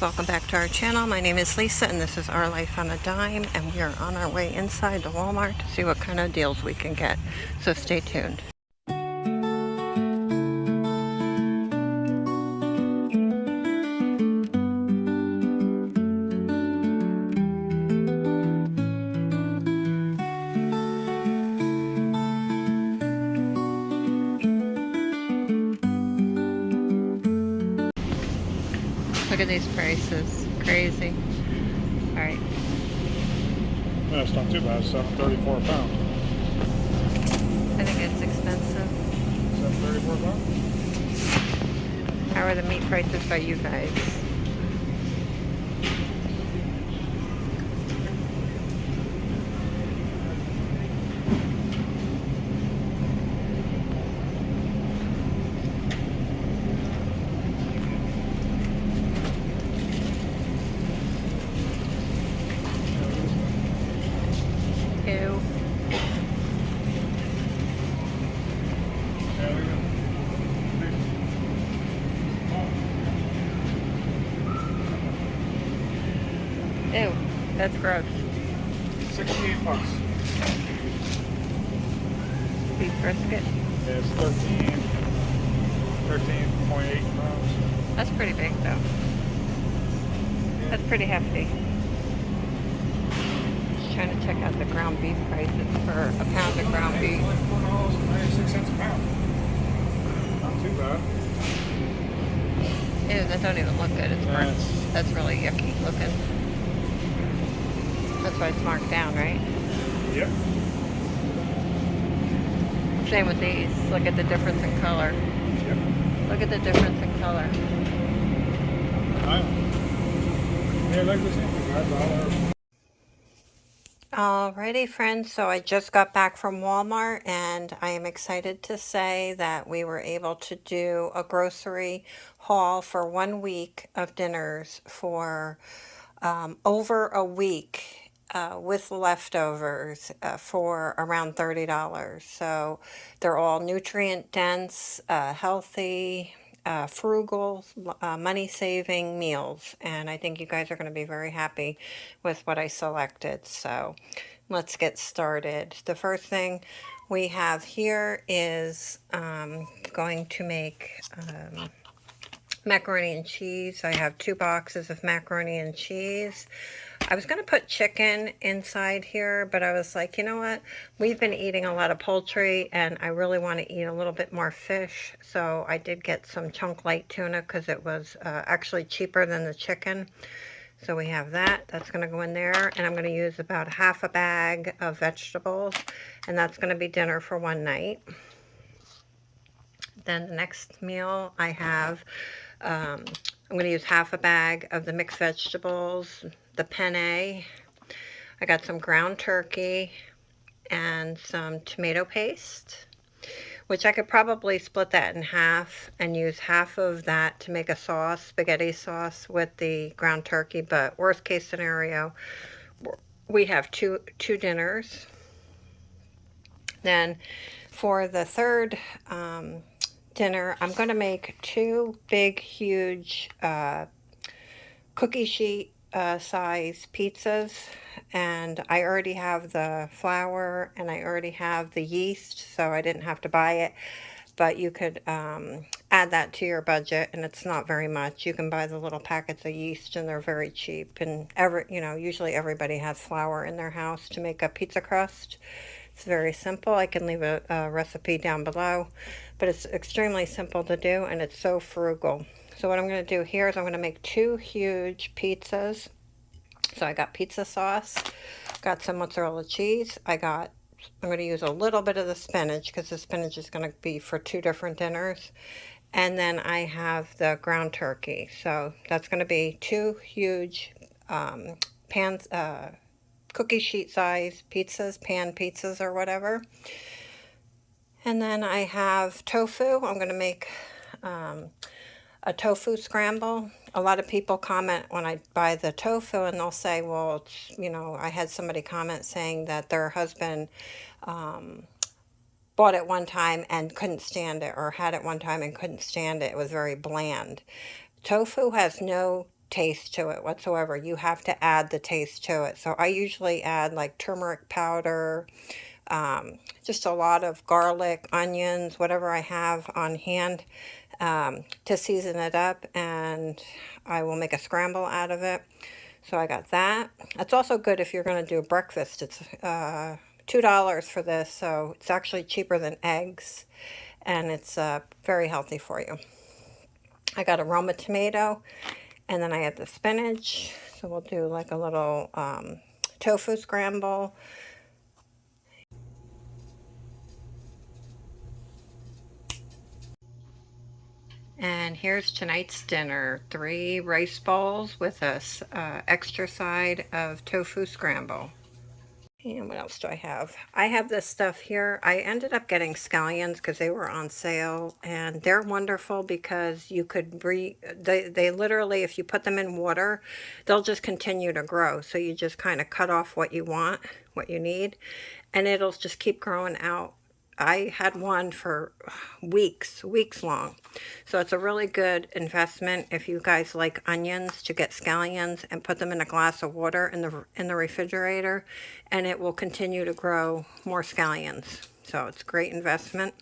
welcome back to our channel. My name is Lisa and this is Our Life on a Dime, and we are on our way inside the Walmart to see what kind of deals we can get. So stay tuned. Look at these prices. Crazy. Alright. No, it's not too bad. It's $7.34 a pound. I think it's expensive. $7.34 a pound? How are the meat prices by you guys? Ew. Ew, that's gross. $68. Beef brisket. It's 13.8 pounds. That's pretty big though. That's pretty hefty. Just trying to check out the ground beef prices for a pound of ground beef. $4.96 a pound. Not too bad. Ew, that don't even look good. It's burnt. That's really yucky looking. That's why it's marked down, right? Yep. Same with these. Look at the difference in color. Yep. Look at the difference in color. Yeah, like the same thing. Alrighty, friends, so I just got back from Walmart and I am excited to say that we were able to do a grocery haul for 1 week of dinners for over a week with leftovers for around $30. So they're all nutrient dense, healthy, frugal, money-saving meals, and I think you guys are going to be very happy with what I selected. So let's get started. The first thing we have here is going to make macaroni and cheese. I have 2 boxes of macaroni and cheese. I was going to put chicken inside here, but I was like, you know what? We've been eating a lot of poultry, and I really want to eat a little bit more fish. So I did get some chunk light tuna because it was actually cheaper than the chicken. So we have that. That's going to go in there. And I'm going to use about half a bag of vegetables, and that's going to be dinner for one night. Then the next meal I have, I'm going to use half a bag of the mixed vegetables, the penne. I got some ground turkey and some tomato paste, which I could probably split that in half and use half of that to make a sauce, spaghetti sauce with the ground turkey. But worst case scenario, we have two dinners. Then for the third dinner, I'm going to make 2 big, huge cookie sheet size pizzas, and I already have the flour and I already have the yeast, so I didn't have to buy it. But you could add that to your budget, and it's not very much. You can buy the little packets of yeast, and they're very cheap. And usually everybody has flour in their house to make a pizza crust. It's very simple. I can leave a recipe down below, but it's extremely simple to do, and it's so frugal. So what I'm going to do here is I'm going to make 2 huge pizzas. So I got pizza sauce, got some mozzarella cheese. I'm going to use a little bit of the spinach because the spinach is going to be for 2 different dinners. And then I have the ground turkey. So that's going to be 2 huge cookie sheet size pizzas, pan pizzas or whatever. And then I have tofu. I'm going to make a tofu scramble. A lot of people comment when I buy the tofu and they'll say, well, I had somebody comment saying that their husband bought it one time and couldn't stand it, or had it one time and couldn't stand it. It was very bland. Tofu has no taste to it whatsoever. You have to add the taste to it. So I usually add like turmeric powder, just a lot of garlic, onions, whatever I have on hand, to season it up, and I will make a scramble out of it. So I got that. It's also good if you're going to do a breakfast. It's $2 for this, so it's actually cheaper than eggs, and it's very healthy for you. I got a Roma tomato, and then I have the spinach. So we'll do like a little tofu scramble. And here's tonight's dinner. 3 rice bowls with a extra side of tofu scramble. And what else do I have? I have this stuff here. I ended up getting scallions because they were on sale, and they're wonderful because you could they literally, if you put them in water, they'll just continue to grow. So you just kind of cut off what you want, what you need, and it'll just keep growing out. I had one for weeks long. So it's a really good investment if you guys like onions, to get scallions and put them in a glass of water in the refrigerator, and it will continue to grow more scallions. So it's a great investment.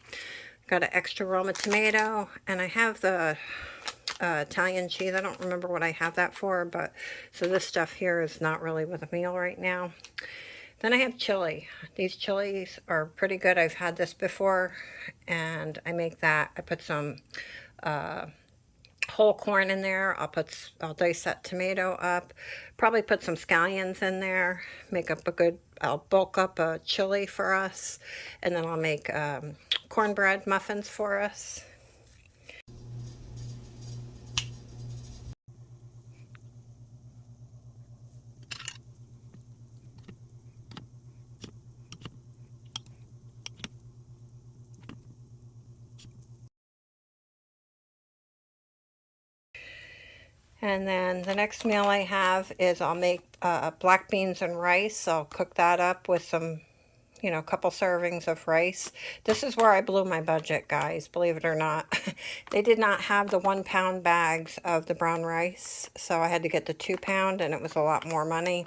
Got an extra Roma tomato, and I have the Italian cheese. I don't remember what I have that for, but so this stuff here is not really with a meal right now. Then I have chili. These chilies are pretty good. I've had this before, and I make that. I put some whole corn in there. I'll dice that tomato up. Probably put some scallions in there. I'll bulk up a chili for us, and then I'll make cornbread muffins for us. And then the next meal I have is I'll make black beans and rice. I'll cook that up with some, a couple servings of rice. This is where I blew my budget, guys, believe it or not. They did not have the 1-pound bags of the brown rice, so I had to get the 2-pound, and it was a lot more money.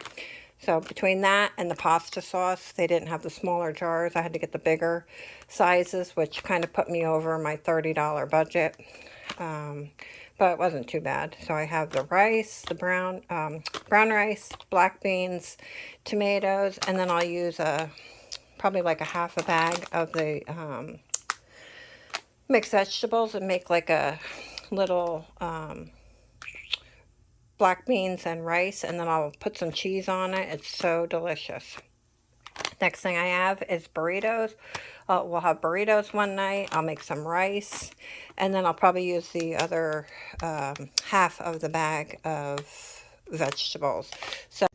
So between that and the pasta sauce, they didn't have the smaller jars. I had to get the bigger sizes, which kind of put me over my $30 budget. But it wasn't too bad. So I have the rice, the brown rice, black beans, tomatoes, and then I'll use probably like a half a bag of the mixed vegetables and make like a little black beans and rice, and then I'll put some cheese on it. It's so delicious. Next thing I have is burritos. We'll have burritos one night. I'll make some rice, and then I'll probably use the other half of the bag of vegetables. So,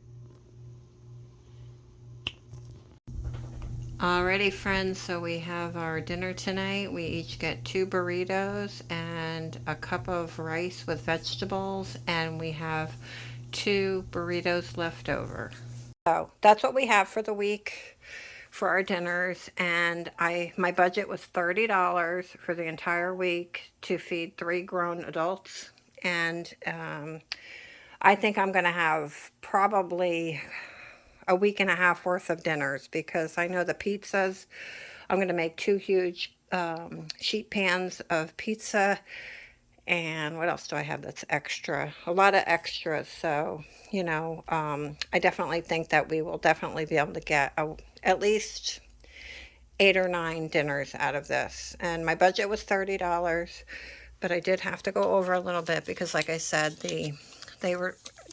alrighty, friends, so we have our dinner tonight. We each get 2 burritos and a cup of rice with vegetables, and we have 2 burritos left over. So that's what we have for the week for our dinners, and my budget was $30 for the entire week to feed 3 grown adults, and I think I'm going to have probably a week and a half worth of dinners, because I know the pizzas, I'm going to make 2 huge sheet pans of pizza. And what else do I have that's extra? A lot of extras. So, I definitely think that we will definitely be able to get at least 8 or 9 dinners out of this. And my budget was $30, but I did have to go over a little bit because, like I said, they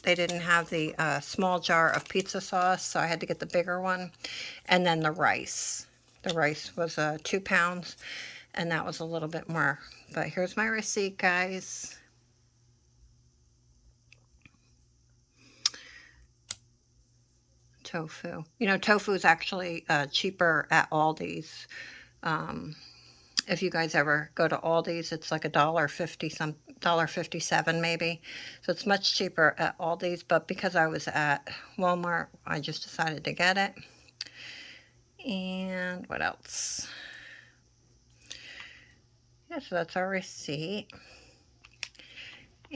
didn't have the small jar of pizza sauce, so I had to get the bigger one. And then the rice. The rice was 2 pounds, and that was a little bit more. But here's my receipt, guys. Tofu. Tofu is actually cheaper at Aldi's. If you guys ever go to Aldi's, it's like $1.50, $1.57 maybe. So it's much cheaper at Aldi's, but because I was at Walmart, I just decided to get it. And what else? Yeah, so that's our receipt.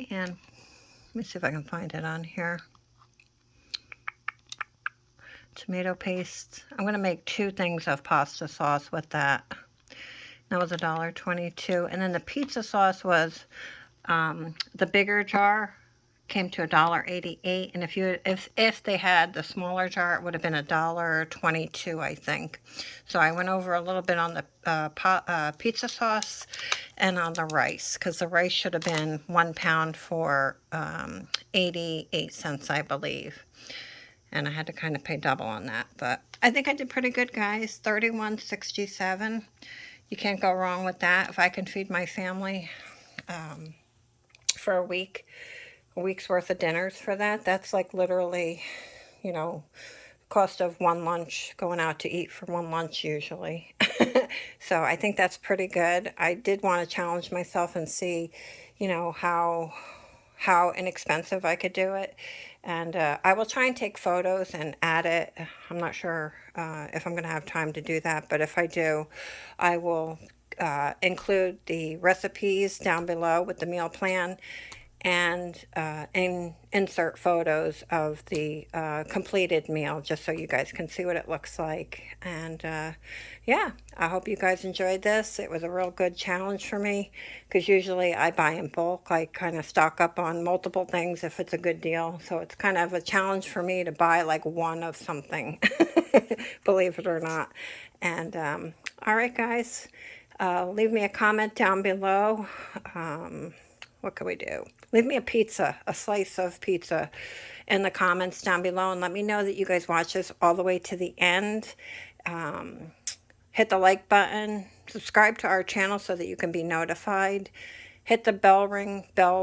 And Let me see if I can find it on here. Tomato paste. I'm going to make 2 things of pasta sauce with that. That was $1.22. And then the pizza sauce was the bigger jar came to $1.88. And if they had the smaller jar, it would have been $1.22, I think. So I went over a little bit on the pizza sauce and on the rice, because the rice should have been 1 pound for 88 cents, I believe. And I had to kind of pay double on that, but I think I did pretty good, guys. $31.67. You can't go wrong with that. If I can feed my family for a week's worth of dinners for that, that's like literally, you know, cost of one lunch, going out to eat for one lunch usually. So I think that's pretty good. I did want to challenge myself and see, you know, how inexpensive I could do it. And I will try and take photos and add it. I'm not sure if I'm going to have time to do that, but if I do, I will include the recipes down below with the meal plan, and insert photos of the completed meal, just so you guys can see what it looks like. And yeah, I hope you guys enjoyed this. It was a real good challenge for me, because usually I buy in bulk. I kind of stock up on multiple things if it's a good deal. So it's kind of a challenge for me to buy like one of something, believe it or not. And all right, guys, leave me a comment down below. What can we do? Leave me a slice of pizza in the comments down below, and let me know that you guys watch this all the way to the end. Hit the like button, subscribe to our channel so that you can be notified. Hit the bell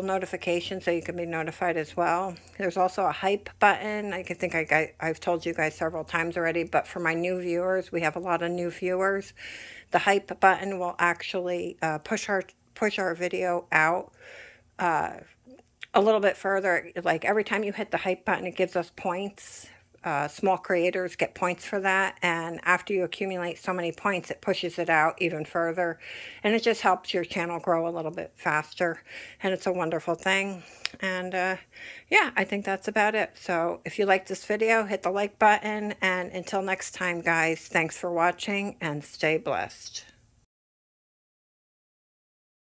notification so you can be notified as well. There's also a hype button. I've told you guys several times already, but for my new viewers, we have a lot of new viewers. The hype button will actually push our video out a little bit further. Like every time you hit the hype button, it gives us points. Small creators get points for that, and after you accumulate so many points, it pushes it out even further, and it just helps your channel grow a little bit faster, and it's a wonderful thing. And yeah, I think that's about it. So if you like this video, hit the like button, and until next time, guys, thanks for watching and stay blessed.